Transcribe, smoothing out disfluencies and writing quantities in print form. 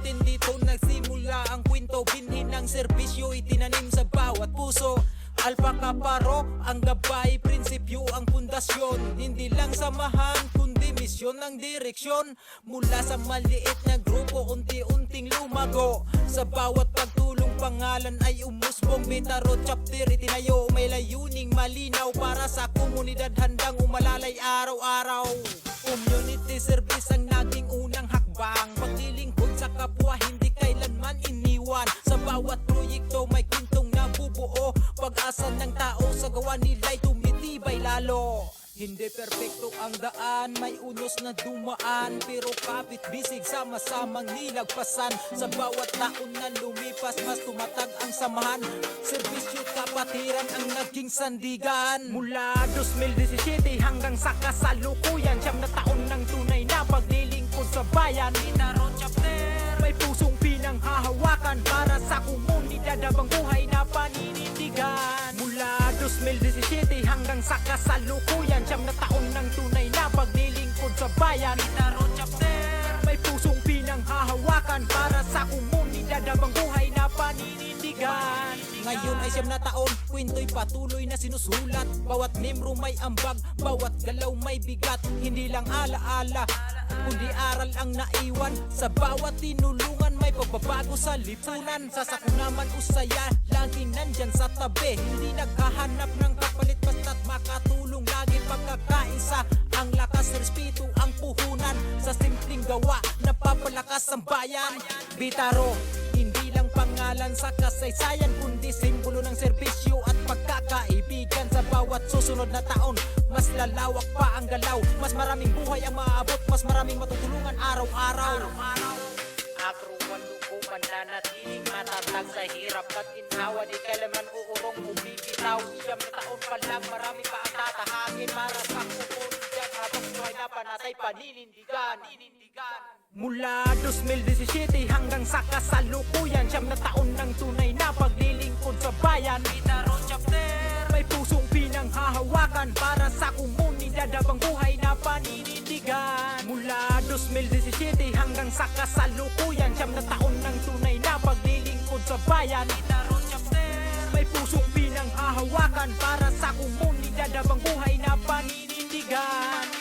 natin dito nagsimula ang kwento. Binhin ng serbisyo itinanim sa bawat puso. Alpaka paro, ang gabay, prinsipyo ang pundasyon. Hindi lang samahan, kundi misyon ng direksyon. Mula sa maliit na grupo, unti-unting lumago. Sa bawat pagtulong pangalan ay umusbong. Bitaro chapter itinayo, may layuning malinaw. Para sa komunidad handang umalalay araw-araw. Community service ang naging unang hakbang. Paglilingkod sa kapwa, hindi kailanman iniwan. Sa bawat proyekto may kwentong nabubuo. Pag-asa ng tao sa gawa nila'y tumitibay lalo. Hindi perpekto ang daan, may unos na dumaan. Pero kapit bisig sama-samang nilagpasan. Sa bawat taon na lumipas, mas tumatag ang samahan. Serbisyo kapatiran ang naging sandigan. Mula 2017 hanggang sa kasalukuyan, 9 na taon ng tunay na paglilingkod sa bayan. Bitaro chapter, may pusong pinanghahawakan para sa komunidad habang buhay na paninindigan. Mula 2017 hanggang sa kasalukuyan, 9 na taon ng tunay na paglilingkod sa bayan. Bitaro chapter, may pusong pinanghahawakan para sa komunidad habang buhay na paninindigan. Ngayon ay 9 na taon, kwento'y patuloy na sinusulat. Bawat membro may ambag, bawat galaw may bigat. Hindi lang alaala, kundi aral ang naiwan. Sa bawat tinulungan may pagbabago sa lipunan. Sa sakunaman o saya, laging nandyan sa tabi. Hindi naghahanap ng kapalit basta't makatulong. Lagi pagkakaisa, ang lakas, respeto, ang puhunan. Sa simpleng gawa, napapalakas ang bayan. Bitaro, hindi lang pangalan sa kasaysayan, kundi simbolo ng serbisyo at pagkakaibigan. Sa bawat susunod na taon, mas lalawak pa ang galaw. Mas maraming buhay ang maaabot, mas maraming matutulungan araw-araw. Agruman luko mananatiling matatag sa hirap at ginhawa. Di kailanman uurong bumibitaw. 9 na taon pa lang, marami pa ang tatahagin para sa komunidad habang buhay na panatay paninindigan. Mula 2017 hanggang sa kasalukuyan, 9 na taon ng tunay na paglilingkod sa bayan. Bitaro chapter, may pusong pinanghahawakan para sa komunidad habang buhay na paninindigan. Mula 2017 hanggang sa kasalukuyan, 9 na taon ng tunay na paglilingkod sa bayan. Bitaro chapter, may pusong pinanghahawakan para sa komunidad habang buhay na paninindigan.